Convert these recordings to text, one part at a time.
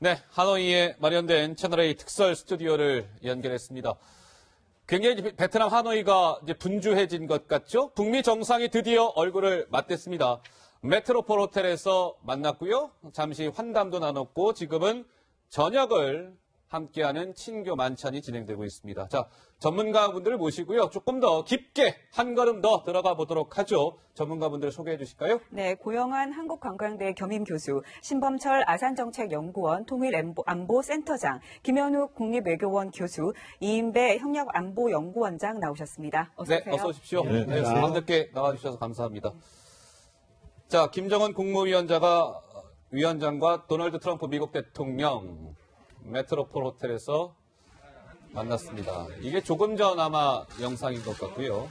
네, 하노이에 마련된 채널A 특설 스튜디오를 연결했습니다. 굉장히 베트남 하노이가 이제 분주해진 것 같죠? 북미 정상이 드디어 얼굴을 맞댔습니다. 메트로폴 호텔에서 만났고요. 잠시 환담도 나눴고 지금은 저녁을 함께하는 친교 만찬이 진행되고 있습니다. 자, 전문가분들을 모시고요. 조금 더 깊게 한 걸음 더 들어가 보도록 하죠. 전문가분들 소개해 주실까요? 네, 고영한 한국관광대 겸임교수, 신범철 아산정책연구원 통일안보센터장, 김현욱 국립외교원 교수, 이인배 협력안보연구원장 나오셨습니다. 어서 오세요. 네, 어서 오십시오. 네, 반갑게 나와주셔서 감사합니다. 자, 김정은 위원장과 도널드 트럼프 미국 대통령 메트로폴 호텔에서 만났습니다. 이게 조금 전 아마 영상인 것 같고요.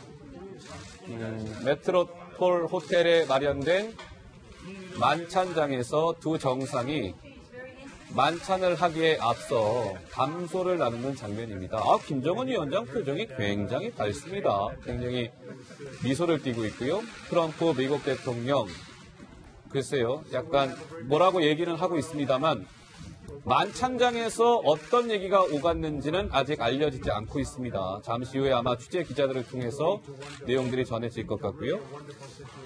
메트로폴 호텔에 마련된 만찬장에서 두 정상이 만찬을 하기에 앞서 담소를 나누는 장면입니다. 김정은 위원장 표정이 굉장히 밝습니다. 굉장히 미소를 띠고 있고요. 트럼프 미국 대통령 글쎄요, 약간 뭐라고 얘기는 하고 있습니다만 만찬장에서 어떤 얘기가 오갔는지는 아직 알려지지 않고 있습니다. 잠시 후에 아마 취재 기자들을 통해서 내용들이 전해질 것 같고요.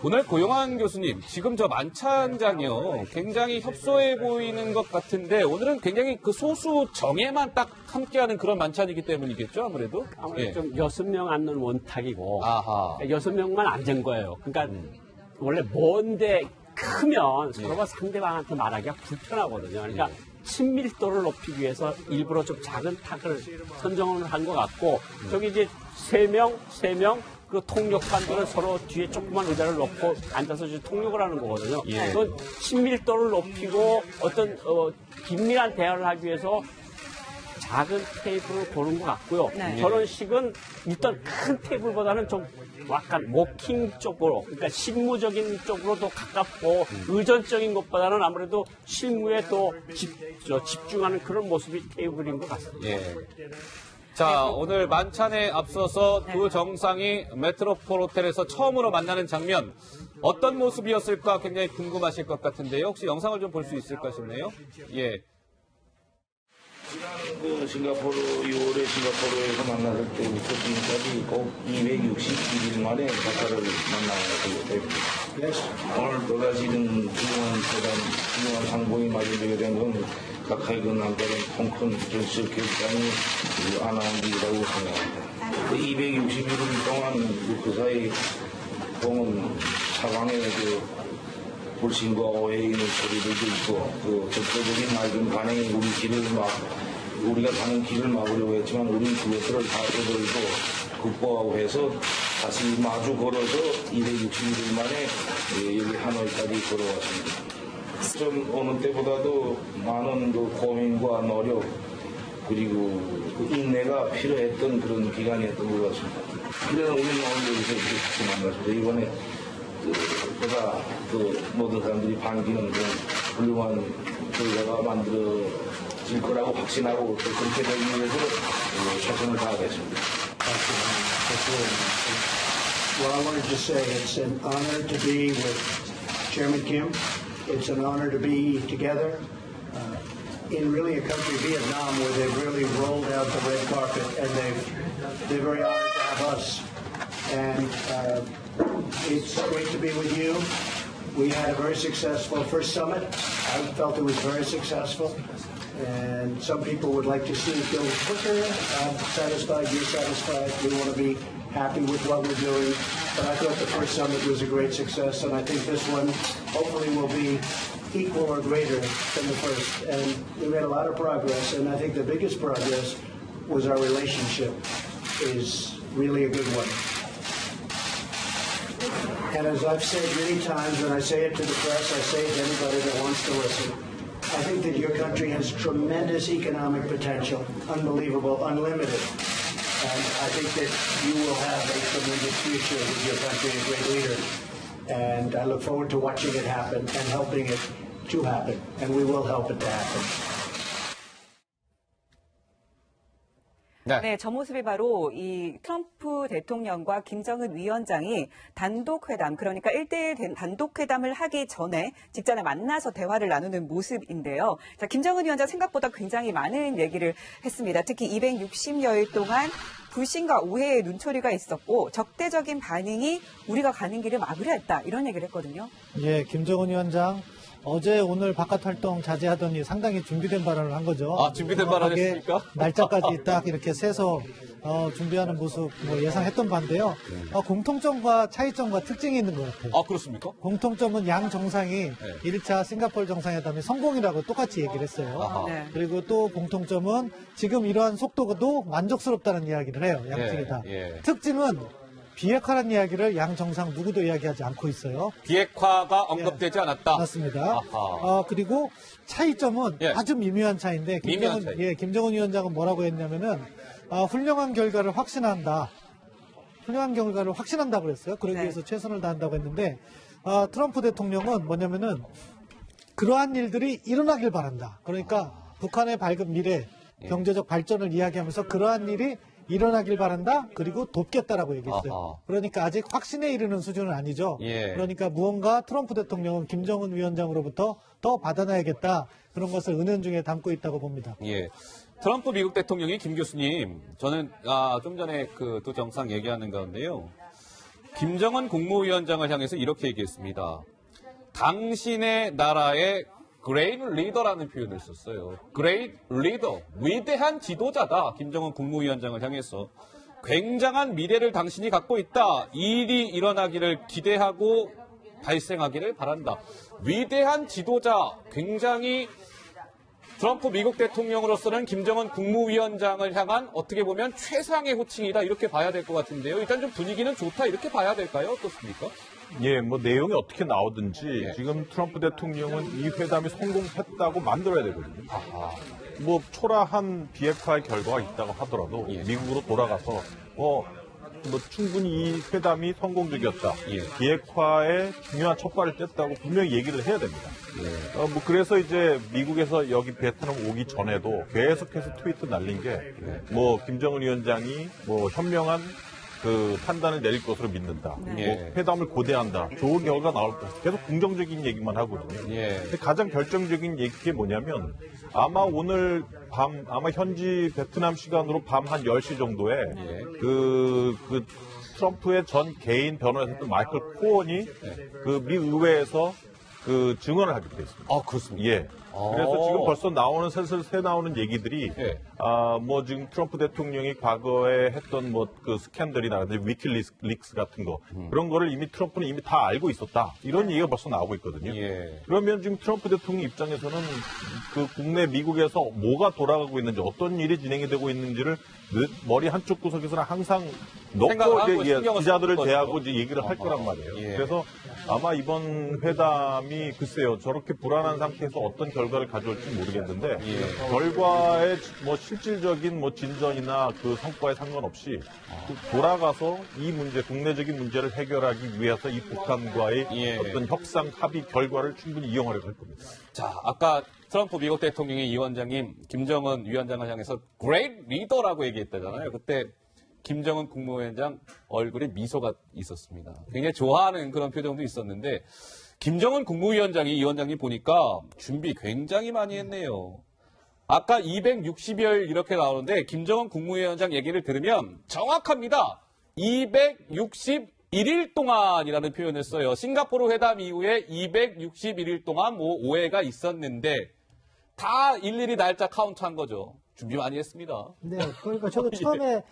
오늘 고영한 교수님, 지금 저 만찬장이요, 굉장히 협소해 보이는 것 같은데 오늘은 굉장히 그 소수 정예만 딱 함께하는 그런 만찬이기 때문이겠죠, 아무래도? 아무래도 좀 6명 앉는 원탁이고 아하. 6명만 앉은 거예요. 그러니까 원래 먼데 크면 서로가 상대방한테 말하기가 불편하거든요. 그러니까 친밀도를 높이기 위해서 일부러 좀 작은 탁을 선정을 한 것 같고, 저기 이제 3명, 그 통역관들은 서로 뒤에 조그만 의자를 놓고 앉아서 이제 통역을 하는 거거든요. 그건 친밀도를 높이고 어떤 긴밀한 대화를 하기 위해서 작은 테이블을 고른 것 같고요. 네. 결혼식은 일단 큰 테이블보다는 좀 약간 워킹 쪽으로, 그러니까 실무적인 쪽으로 더 가깝고 의전적인 것보다는 아무래도 실무에 더 집중하는 그런 모습이 테이블인 것 같습니다. 예. 자, 오늘 만찬에 앞서서 두 정상이 메트로폴 호텔에서 처음으로 만나는 장면, 어떤 모습이었을까 굉장히 궁금하실 것 같은데요. 혹시 영상을 좀 볼 수 있을까 싶네요. 예. 지난 싱가포르 6월에 싱가포르에서 만났을 때부터 지금까지 꼭 261일 만에 각자를 만나게 됩니다. 오늘 또다시는 훌륭한 상봉이 마련되게 된 건 각하의 그 남다른 통큰 전술 결단이 안아온 일이라고 생각합니다. 261일 동안 그 사이 동은 사방에 불신과 오해의 있는 소리들도 있고, 그 적극적인 맑은 반응이 우리가 가는 길을 막으려고 했지만, 우리 그것들을 다 떠들고 극복하고 해서 다시 마주 걸어서 261일 만에 여기 하노이까지 걸어왔습니다. 좀 어느 때보다도 많은 그 고민과 노력, 그리고 그 인내가 필요했던 그런 기간이었던 것 같습니다. 그래서 우리는 오늘 여기서 이렇게 같이 만났습니다. 이번에 보다 모든 사람들이 반기는 그런 훌륭한 결과가 만들어질 거라고 확신하고 또 그렇게 되기 위해서 최선을 다하겠습니다. Well, I wanted to say it's an honor to be with Chairman Kim. It's an honor to be together in really a country, Vietnam, where they've really rolled out the red carpet, and they're very honored to have us. And it's great to be with you. We had a very successful first summit. I felt it was very successful. And some people would like to see it go quicker. I'm satisfied, you're satisfied. We want to be happy with what we're doing. But I thought the first summit was a great success, and I think this one hopefully will be equal or greater than the first. And we made a lot of progress, and I think the biggest progress was our relationship is really a good one. And as I've said many times, and I say it to the press, I say it to anybody that wants to listen, I think that your country has tremendous economic potential, unbelievable, unlimited. And I think that you will have a tremendous future with your country, a great leader. And I look forward to watching it happen and helping it to happen. And we will help it to happen. 네, 저 모습이 바로 이 트럼프 대통령과 김정은 위원장이 단독회담, 그러니까 1대1 단독회담을 하기 전에 직전에 만나서 대화를 나누는 모습인데요. 자, 김정은 위원장 생각보다 굉장히 많은 얘기를 했습니다. 특히 260여일 동안 불신과 오해의 눈초리가 있었고 적대적인 반응이 우리가 가는 길을 막으려 했다. 이런 얘기를 했거든요. 예, 김정은 위원장 어제 오늘 바깥 활동 자제하더니 상당히 준비된 발언을 한 거죠. 아, 준비된 발언 정확하게 했습니까? 날짜까지 딱 이렇게 세서 준비하는 모습 예상했던 바인데요. 공통점과 차이점과 특징이 있는 것 같아요. 아, 그렇습니까? 공통점은 양 정상이 1차 싱가포르 정상회담이 성공이라고 똑같이 얘기를 했어요. 아하. 네. 그리고 또 공통점은 지금 이러한 속도도 만족스럽다는 이야기를 해요. 양측이 다. 예. 특징은 비핵화라는 이야기를 양 정상 누구도 이야기하지 않고 있어요. 비핵화가 언급되지 않았다. 맞습니다. 아하. 그리고 차이점은 예. 아주 미묘한 차이인데 미묘한 차이. 김정은 위원장은 뭐라고 했냐면은 훌륭한 결과를 확신한다. 훌륭한 결과를 확신한다고 그랬어요. 그러기 네. 위해서 최선을 다한다고 했는데 트럼프 대통령은 뭐냐면은 그러한 일들이 일어나길 바란다. 그러니까 북한의 밝은 미래, 경제적 발전을 이야기하면서 그러한 일이 일어나길 바란다. 그리고 돕겠다라고 얘기했어요. 아하. 그러니까 아직 확신에 이르는 수준은 아니죠. 예. 그러니까 무언가 트럼프 대통령은 김정은 위원장으로부터 더 받아놔야겠다. 그런 것을 은연중에 담고 있다고 봅니다. 예. 트럼프 미국 대통령이 김 교수님, 저는 좀 전에 그 두 정상 얘기하는 가운데요. 김정은 국무위원장을 향해서 이렇게 얘기했습니다. 당신의 나라의 great leader라는 표현을 썼어요. great leader, 위대한 지도자다. 김정은 국무위원장을 향해서 굉장한 미래를 당신이 갖고 있다. 일이 일어나기를 기대하고 발생하기를 바란다. 위대한 지도자, 굉장히 트럼프 미국 대통령으로서는 김정은 국무위원장을 향한 어떻게 보면 최상의 호칭이다. 이렇게 봐야 될 것 같은데요. 일단 좀 분위기는 좋다. 이렇게 봐야 될까요? 어떻습니까? 예, 뭐 내용이 어떻게 나오든지 예. 지금 트럼프 대통령은 이 회담이 성공했다고 만들어야 되거든요. 뭐 초라한 비핵화의 결과가 있다고 하더라도 예. 미국으로 돌아가서 뭐 충분히 이 회담이 성공적이었다. 예. 비핵화의 중요한 촉발을 뗐다고 분명히 얘기를 해야 됩니다. 예. 뭐 그래서 이제 미국에서 여기 베트남 오기 전에도 계속해서 트위터 날린 게 뭐 김정은 위원장이 뭐 현명한 그 판단을 내릴 것으로 믿는다. 예. 뭐 회담을 고대한다. 좋은 결과 나올 것. 계속 긍정적인 얘기만 하거든요. 예. 근데 가장 결정적인 얘기가 뭐냐면 아마 오늘 밤 아마 현지 베트남 시간으로 밤 한 10시 정도에 예. 그 트럼프의 전 개인 변호사였던 마이클 코언이 그 미 의회에서 그 증언을 하게 됐습니다. 아, 그렇습니까? 예. 그래서 지금 벌써 나오는 슬슬 새 나오는 얘기들이 예. 뭐 지금 트럼프 대통령이 과거에 했던 뭐 그 스캔들이나 위킬릭스 같은 거 그런 거를 이미 트럼프는 이미 다 알고 있었다. 이런 얘기가 벌써 나오고 있거든요. 예. 그러면 지금 트럼프 대통령 입장에서는 그 국내 미국에서 뭐가 돌아가고 있는지 어떤 일이 진행이 되고 있는지를 머리 한쪽 구석에서는 항상 생각을 넣고 하고 이제 신경을 기자들을 쓰는 대하고 거죠. 이제 얘기를 할 거란 말이에요. 예. 그래서 아마 이번 회담이 글쎄요 저렇게 불안한 상태에서 어떤 결과를 가져올지 모르겠는데 예. 결과의 뭐 실질적인 뭐 진전이나 그 성과에 상관없이 돌아가서 이 문제 국내적인 문제를 해결하기 위해서 이 북한과의 예. 어떤 협상 합의 결과를 충분히 이용하려고 할 겁니다. 자, 아까 트럼프 미국 대통령의 이 원장님 김정은 위원장을 향해서 great leader라고 얘기했다잖아요. 그때 김정은 국무위원장 얼굴에 미소가 있었습니다. 굉장히 좋아하는 그런 표정도 있었는데 김정은 국무위원장이 이 원장님 보니까 준비 굉장히 많이 했네요. 아까 260여 이렇게 나오는데 김정은 국무위원장 얘기를 들으면 정확합니다. 261일 동안이라는 표현을 써요. 싱가포르 회담 이후에 261일 동안 뭐 오해가 있었는데 다 일일이 날짜 카운트한 거죠. 준비 많이 했습니다. 네, 그러니까 저도 처음에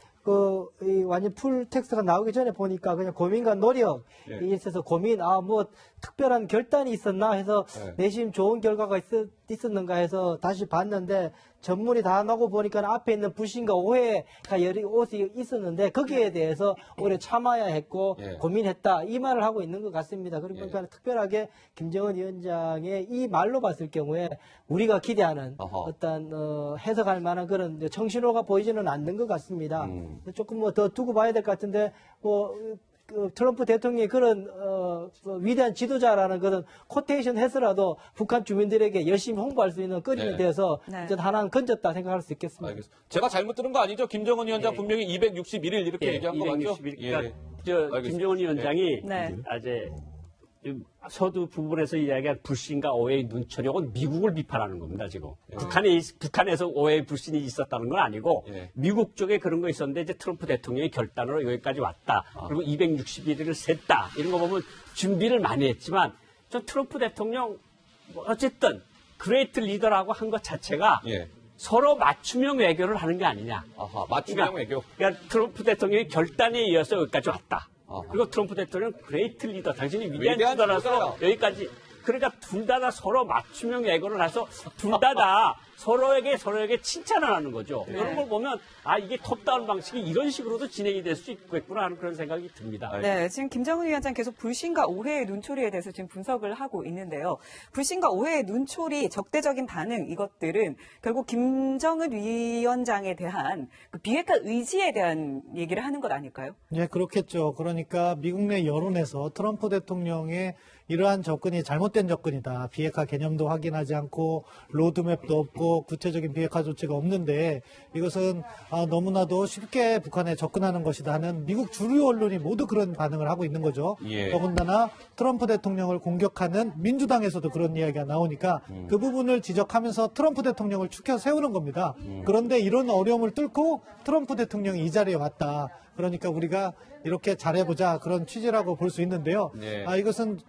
이 완전 풀 텍스트가 나오기 전에 보니까 그냥 고민과 노력 예. 이 있어서 고민 뭐 특별한 결단이 있었나 해서 네. 내심 좋은 결과가 있었는가 해서 다시 봤는데 전문이 다 나오고 보니까 앞에 있는 불신과 오해가 여러 옷이 있었는데 거기에 대해서 오히려 참아야 했고 예. 고민했다 이 말을 하고 있는 것 같습니다. 그리고 예. 그러니까 특별하게 김정은 위원장의 이 말로 봤을 경우에 우리가 기대하는 어허. 어떤 해석할 만한 그런 청신호가 보이지는 않는 것 같습니다. 조금 뭐 더 두고 봐야 될 것 같은데 뭐 그 트럼프 대통령이 그런 위대한 지도자라는 그런 코테이션 해서라도 북한 주민들에게 열심히 홍보할 수 있는 끈이 네. 돼서 네. 이제 하나 건졌다 생각할 수 있겠습니다. 알겠습니다. 제가 잘못 들은 거 아니죠? 김정은 위원장 예. 분명히 261일 이렇게 예, 얘기한 거 맞죠? 261. 예. 그러니까 알겠습니다. 김정은 위원장이 네. 아재 서두 부분에서 이야기한 불신과 오해의 눈초력은 미국을 비판하는 겁니다, 지금. 북한에서 오해의 불신이 있었다는 건 아니고, 예. 미국 쪽에 그런 거 있었는데, 이제 트럼프 대통령이 결단으로 여기까지 왔다. 그리고 261일을 셌다. 이런 거 보면 준비를 많이 했지만, 저 트럼프 대통령, 뭐 어쨌든, 그레이트 리더라고 한 것 자체가 예. 서로 맞춤형 외교를 하는 게 아니냐. 아하, 맞춤형 외교. 그러니까 트럼프 대통령이 결단에 이어서 여기까지 왔다. 아하. 그리고 트럼프 대통령 그레이트 리더, 당신이 위대한 위대한 리더라서 리더야. 여기까지. 그러니까 둘 다 서로 맞춤형 외교를 해서 둘 다 서로에게 칭찬을 하는 거죠. 네. 이런 걸 보면 아 이게 톱다운 방식이 이런 식으로도 진행이 될 수 있겠구나 하는 그런 생각이 듭니다. 네, 지금 김정은 위원장 계속 불신과 오해의 눈초리에 대해서 지금 분석을 하고 있는데요. 불신과 오해의 눈초리, 적대적인 반응 이것들은 결국 김정은 위원장에 대한 그 비핵화 의지에 대한 얘기를 하는 것 아닐까요? 예, 그렇겠죠. 그러니까 미국 내 여론에서 트럼프 대통령의 이러한 접근이 잘못된 접근이다. 비핵화 개념도 확인하지 않고 로드맵도 없고 구체적인 비핵화 조치가 없는데 이것은 너무나도 쉽게 북한에 접근하는 것이다 하는 미국 주류 언론이 모두 그런 반응을 하고 있는 거죠. 예. 더군다나 트럼프 대통령을 공격하는 민주당에서도 그런 이야기가 나오니까 그 부분을 지적하면서 트럼프 대통령을 추켜 세우는 겁니다. 그런데 이런 어려움을 뚫고 트럼프 대통령이 이 자리에 왔다. 그러니까 우리가 이렇게 잘해보자 그런 취지라고 볼 수 있는데요. 네. 이것은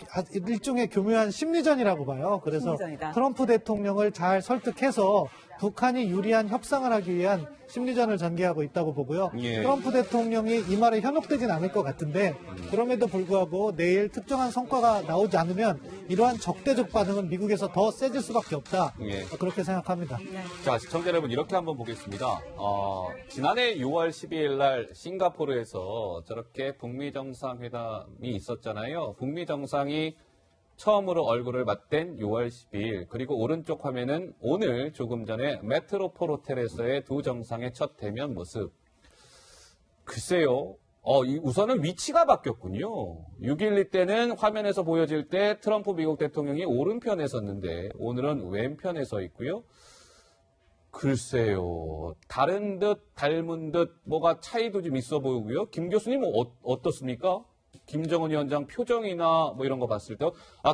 일종의 교묘한 심리전이라고 봐요. 그래서 심리전이다. 트럼프 대통령을 잘 설득해서 북한이 유리한 협상을 하기 위한 심리전을 전개하고 있다고 보고요. 예. 트럼프 대통령이 이 말에 현혹되진 않을 것 같은데 그럼에도 불구하고 내일 특정한 성과가 나오지 않으면 이러한 적대적 반응은 미국에서 더 세질 수밖에 없다. 예. 그렇게 생각합니다. 자, 시청자 여러분 이렇게 한번 보겠습니다. 지난해 6월 12일 날 싱가포르에서 저렇게 북미 정상회담이 있었잖아요. 북미 정상이 처음으로 얼굴을 맞댄 6월 12일. 그리고 오른쪽 화면은 오늘 조금 전에 메트로폴 호텔에서의 두 정상의 첫 대면 모습. 글쎄요. 우선은 위치가 바뀌었군요. 6.12 때는 화면에서 보여질 때 트럼프 미국 대통령이 오른편에 섰는데 오늘은 왼편에 서 있고요. 글쎄요. 다른 듯 닮은 듯 뭐가 차이도 좀 있어 보이고요. 김 교수님 어떻습니까? 김정은 위원장 표정이나 뭐 이런 거 봤을 때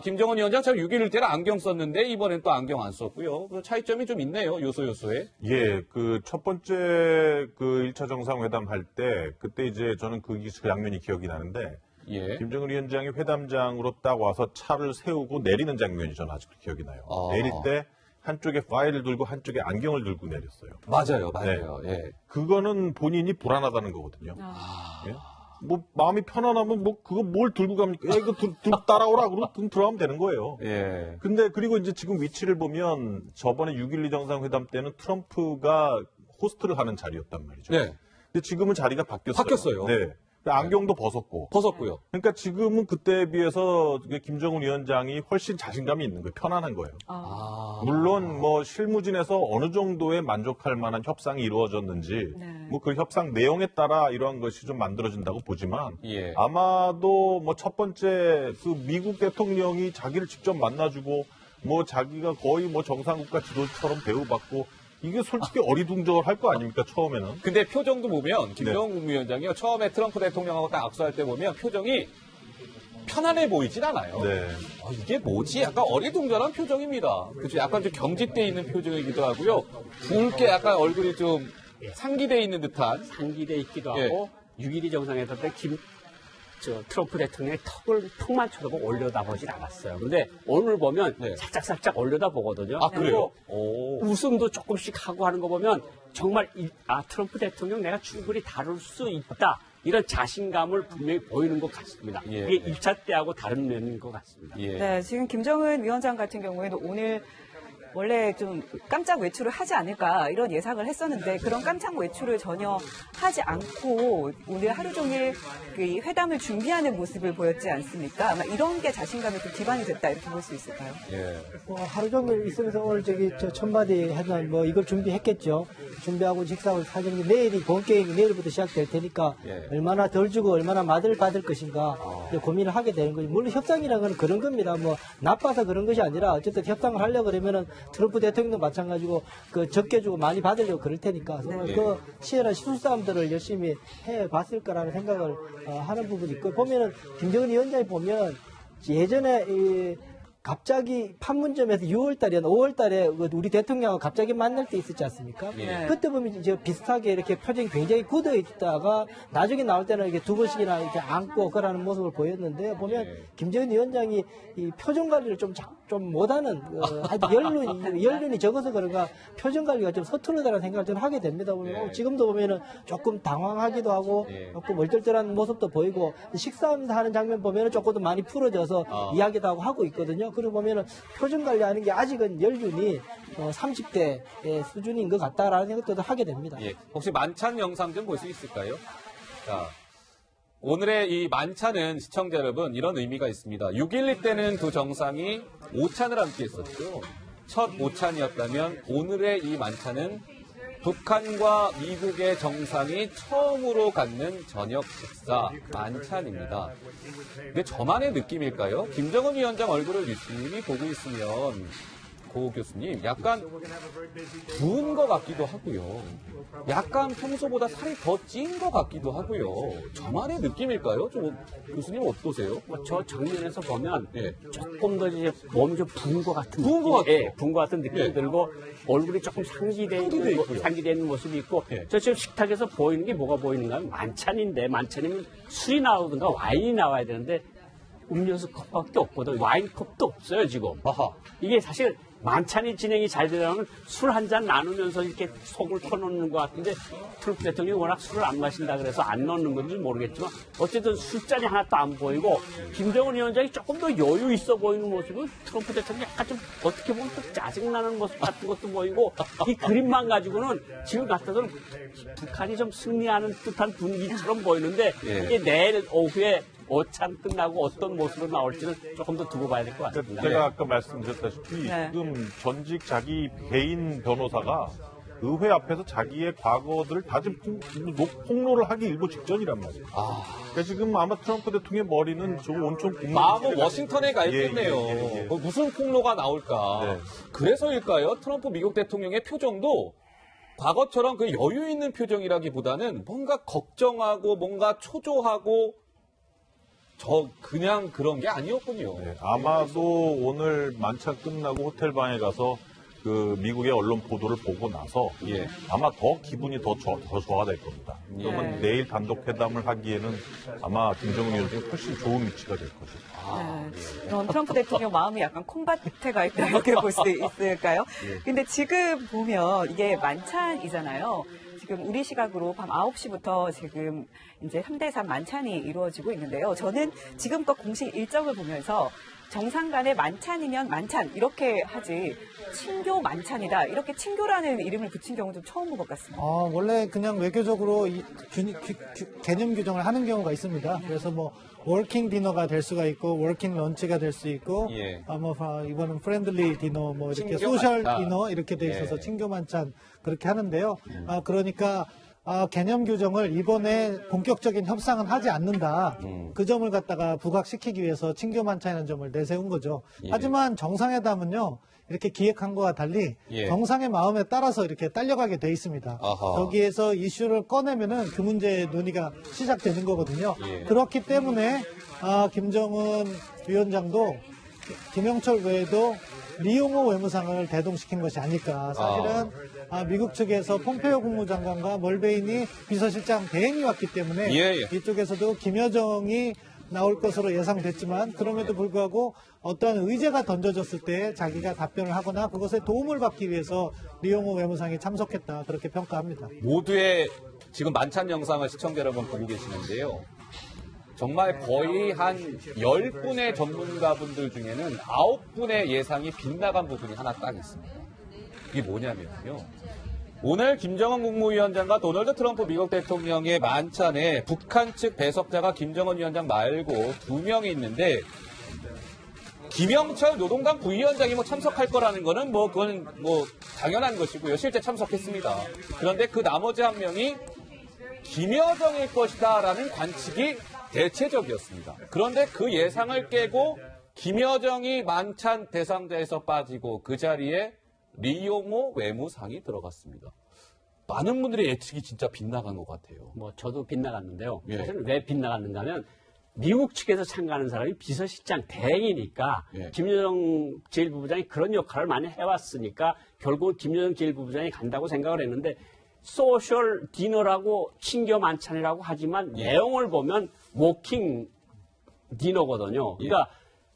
김정은 위원장 참 6.11 때는 안경 썼는데 이번엔 또 안경 안 썼고요. 그 차이점이 좀 있네요. 요소요소에. 예, 그 첫 번째 그 1차 정상회담 할 때 그때 이제 저는 그 장면이 기억이 나는데 예. 김정은 위원장이 회담장으로 딱 와서 차를 세우고 내리는 장면이 저는 아직도 기억이 나요. 아. 내릴 때 한쪽에 파일을 들고 한쪽에 안경을 들고 내렸어요. 맞아요. 예. 그거는 본인이 불안하다는 거거든요. 예? 뭐 마음이 편안하면 뭐 그거 뭘 들고 갑니까? 이거 들고 따라오라 그럼 들어가면 되는 거예요. 예. 근데 그리고 이제 지금 위치를 보면 저번에 6.12 정상회담 때는 트럼프가 호스트를 하는 자리였단 말이죠. 네. 근데 지금은 자리가 바뀌었어요. 네. 안경도 벗었고요. 그러니까 지금은 그때에 비해서 김정은 위원장이 훨씬 자신감이 있는 거예요. 편안한 거예요. 물론 뭐 실무진에서 어느 정도의 만족할 만한 협상이 이루어졌는지 네. 뭐 그 협상 내용에 따라 이러한 것이 좀 만들어진다고 보지만 예. 아마도 뭐 첫 번째 그 미국 대통령이 자기를 직접 만나주고 뭐 자기가 거의 뭐 정상국가 지도처럼 대우받고 이게 솔직히 어리둥절할 거 아닙니까 처음에는. 근데 표정도 보면 김정은 국무위원장이요. 처음에 트럼프 대통령하고 딱 악수할 때 보면 표정이 편안해 보이진 않아요. 네. 이게 뭐지? 약간 어리둥절한 표정입니다. 그죠? 약간 좀 경직돼 있는 표정이기도 하고요. 붉게 약간 얼굴이 좀 상기돼 있는 듯한. 상기돼 있기도 예. 하고 6.12 정상회담 때 트럼프 대통령의 턱만 쳐다보고 올려다보진 않았어요. 근데 오늘 보면 네. 살짝 올려다보거든요. 아, 그래요? 그리고 웃음도 조금씩 하고 하는 거 보면 정말 트럼프 대통령 내가 충분히 다룰 수 있다. 이런 자신감을 분명히 보이는 것 같습니다. 예. 이게 1차 때하고 다른 면인 것 같습니다. 예. 네, 지금 김정은 위원장 같은 경우에도 오늘 원래 좀 깜짝 외출을 하지 않을까 이런 예상을 했었는데 그런 깜짝 외출을 전혀 하지 않고 오늘 하루 종일 그 회담을 준비하는 모습을 보였지 않습니까? 아마 이런 게 자신감의 그 기반이 됐다 이렇게 볼 수 있을까요? 예. 하루 종일 있으면서 오늘 저 첫마디 하지만 뭐 이걸 준비했겠죠. 준비하고 식사하고 사정이 내일이 본 게임이 내일부터 시작될 테니까 예. 얼마나 덜 주고 얼마나 맛을 받을 것인가 이제 고민을 하게 되는 거죠. 물론 협상이라는 건 그런 겁니다. 뭐 나빠서 그런 것이 아니라 어쨌든 협상을 하려고 그러면은 트럼프 대통령도 마찬가지고 그 적게 주고 많이 받으려고 그럴 테니까 서로 그 치열한 수싸움들을 열심히 해봤을 거라는 생각을 하는 부분이 있고 보면은 김정은 위원장이 보면 예전에 갑자기 판문점에서 6월달이나 5월달에 우리 대통령하고 갑자기 만날 때 있었지 않습니까? 네. 그때 보면 이제 비슷하게 이렇게 표정이 굉장히 굳어 있다가 나중에 나올 때는 이렇게 두 번씩이나 이렇게 안고 그러는 모습을 보였는데 보면 김정은 위원장이 이 표정 관리를 좀 못하는 연륜이 적어서 그런가 표정 관리가 좀 서투르다는 생각을 좀 하게 됩니다. 보면 지금도 보면은 조금 당황하기도 하고 조금 얼떨떨한 모습도 보이고 식사하면서 하는 장면 보면은 조금 더 많이 풀어져서 이야기도 하고 있거든요. 그리고 보면은 표정 관리하는 게 아직은 연륜이 30대 수준인 것 같다라는 생각도 하게 됩니다. 예. 혹시 만찬 영상 좀 볼 수 있을까요? 자, 오늘의 이 만찬은 시청자 여러분 이런 의미가 있습니다. 6.12 때는 두 정상이 오찬을 함께 했었죠. 첫 오찬이었다면 오늘의 이 만찬은 북한과 미국의 정상이 처음으로 갖는 저녁 식사 만찬입니다. 근데 저만의 느낌일까요? 김정은 위원장 얼굴을 유심히 보고 있으면 고 교수님 약간 부은 것 같기도 하고요. 약간 평소보다 살이 더 찐 것 같기도 하고요. 저만의 느낌일까요? 좀 교수님 어떠세요? 저 장면에서 보면 예. 조금 더 이제 몸이 좀 부은 것 같은 부은 것 같아요. 예, 부은 것 같은 느낌이 예. 들고 얼굴이 조금 상기되어 있는 모습이 있고 예. 저 지금 식탁에서 보이는 게 뭐가 보이는가 하면 만찬인데 만찬이면 술이 나오든가 와인이 나와야 되는데 음료수 컵밖에 없거든. 와인컵도 없어요 지금. 아하. 이게 사실 만찬이 진행이 잘 되려면 술 한 잔 나누면서 이렇게 속을 터놓는 것 같은데 트럼프 대통령이 워낙 술을 안 마신다 그래서 안 넣는 건지 모르겠지만 어쨌든 술잔이 하나도 안 보이고 김정은 위원장이 조금 더 여유 있어 보이는 모습은 트럼프 대통령이 약간 좀 어떻게 보면 또 짜증나는 모습 같은 것도 보이고 이 그림만 가지고는 지금 같아서는 북한이 좀 승리하는 듯한 분위기처럼 보이는데 이게 내일 오후에 오찬 끝나고 어떤 모습으로 나올지는 조금 더 두고 봐야 될 것 같습니다. 제가 아까 말씀드렸다시피 지금 전직 자기 개인 변호사가 의회 앞에서 자기의 과거들을 다 지금 폭로를 하기 일보 직전이란 말이에요. 그러니까 지금 아마 트럼프 대통령의 머리는 좀 온통 마음은 워싱턴에 가 있겠네요. 예. 무슨 폭로가 나올까. 네. 그래서일까요? 트럼프 미국 대통령의 표정도 과거처럼 그 여유 있는 표정이라기보다는 뭔가 걱정하고 뭔가 초조하고 그냥 그런 게 아니었군요. 네, 아마도 오늘 만찬 끝나고 호텔 방에 가서 그 미국의 언론 보도를 보고 나서 아마 더 기분이 더 좋아가 될 겁니다. 그러면 내일 단독 회담을 하기에는 아마 김정은 위원장이 훨씬 좋은 위치가 될 거죠. 그럼 트럼프 대통령 마음이 약간 콩밭에 가 있다 이렇게 볼 수 있을까요? 근데 지금 보면 이게 만찬이잖아요. 지금 우리 시각으로 밤 9시부터 지금 이제 3대3 만찬이 이루어지고 있는데요. 저는 지금껏 공식 일정을 보면서 정상 간의 만찬이면 만찬 이렇게 하지 친교 만찬이다 이렇게 친교라는 이름을 붙인 경우 좀 처음 본 것 같습니다. 원래 그냥 외교적으로 개념 규정을 하는 경우가 있습니다. 그래서 뭐 워킹 디너가 될 수가 있고 워킹 런치가 될 수 있고 이거는 프렌들리 디너 뭐 이렇게 소셜 디너 이렇게 돼 있어서 친교 만찬 그렇게 하는데요. 그러니까 개념 규정을 이번에 본격적인 협상은 하지 않는다. 그 점을 갖다가 부각시키기 위해서 친교 만찬이라는 점을 내세운 거죠. 하지만 정상회담은요. 이렇게 기획한 것과 달리 정상의 마음에 따라서 이렇게 딸려가게 돼 있습니다. 거기에서 이슈를 꺼내면은 그 문제의 논의가 시작되는 거거든요. 그렇기 때문에 김정은 위원장도 김영철 외에도 리용호 외무상을 대동시킨 것이 아닐까. 사실은 미국 측에서 폼페이오 국무장관과 멀베인이 비서실장 대행이 왔기 때문에 이쪽에서도 김여정이 나올 것으로 예상됐지만 그럼에도 불구하고 어떠한 의제가 던져졌을 때 자기가 답변을 하거나 그것에 도움을 받기 위해서 리용호 외무상이 참석했다. 그렇게 평가합니다. 모두의 지금 만찬 영상을 시청자 여러분 보고 계시는데요. 정말 거의 한 10분의 전문가분들 중에는 9분의 예상이 빗나간 부분이 하나 딱 있습니다. 이게 뭐냐면요. 오늘 김정은 국무위원장과 도널드 트럼프 미국 대통령의 만찬에 북한 측 배석자가 김정은 위원장 말고 2명이 있는데 김영철 노동당 부위원장이 뭐 참석할 거라는 거는 뭐 그건 뭐 당연한 것이고요. 실제 참석했습니다. 그런데 그 나머지 한 명이 김여정일 것이다라는 관측이 대체적이었습니다. 그런데 그 예상을 깨고 김여정이 만찬 대상자에서 빠지고 그 자리에 리용호 외무상이 들어갔습니다. 많은 분들의 예측이 진짜 빗나간 것 같아요. 뭐 저도 빗나갔는데요. 예. 사실은 왜 빗나갔는가 하면 미국 측에서 참가하는 사람이 비서실장 대행이니까 예. 김여정 제1부부장이 그런 역할을 많이 해왔으니까 결국 김여정 제1부부장이 간다고 생각을 했는데 소셜 디너라고 친교 만찬이라고 하지만 예. 내용을 보면 워킹 디너거든요. 그러니까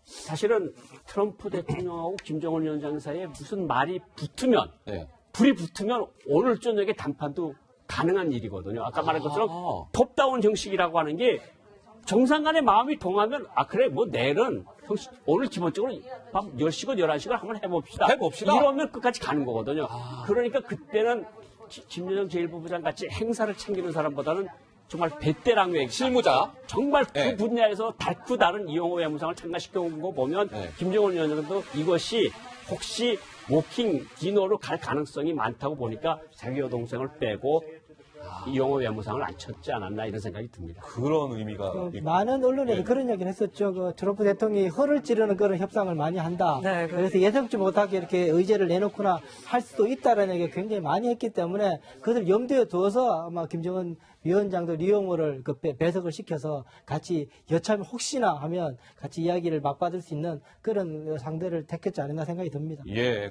사실은 트럼프 대통령하고 김정은 위원장 사이에 무슨 말이 붙으면 네. 불이 붙으면 오늘 저녁에談판도 가능한 일이거든요. 아까 말한 것처럼 톱다운 형식이라고 하는 게 정상 간의 마음이 동하면 그래 뭐 내일은 형식 오늘 기본적으로 밤 10시간 11시간 한번 해봅시다. 이러면 끝까지 가는 거거든요. 그러니까 그때는 김여정 제1부부장 같이 행사를 챙기는 사람보다는 정말 베테랑의 실무자. 정말 그 네. 분야에서 달고 다른 이용호 외무상을 참가시켜 온 거 보면 네. 김정은 위원장도 이것이 혹시 워킹 디너로 갈 가능성이 많다고 보니까 자기 여동생을 빼고 이용호 외무상을 안 쳤지 않았나 이런 생각이 듭니다. 그런 의미가 있고. 많은 언론에서 네. 그런 얘기를 했었죠. 그 트럼프 대통령이 허를 찌르는 그런 협상을 많이 한다. 네, 그래서 예상치 못하게 이렇게 의제를 내놓거나 할 수도 있다라는 얘기 굉장히 많이 했기 때문에 그것을 염두에 두어서 아마 김정은 위원장도 리용호를 그 배석을 시켜서 같이 여차하면 혹시나 하면 같이 이야기를 맞받을 수 있는 그런 상대를 택했지 않았나 생각이 듭니다. 예,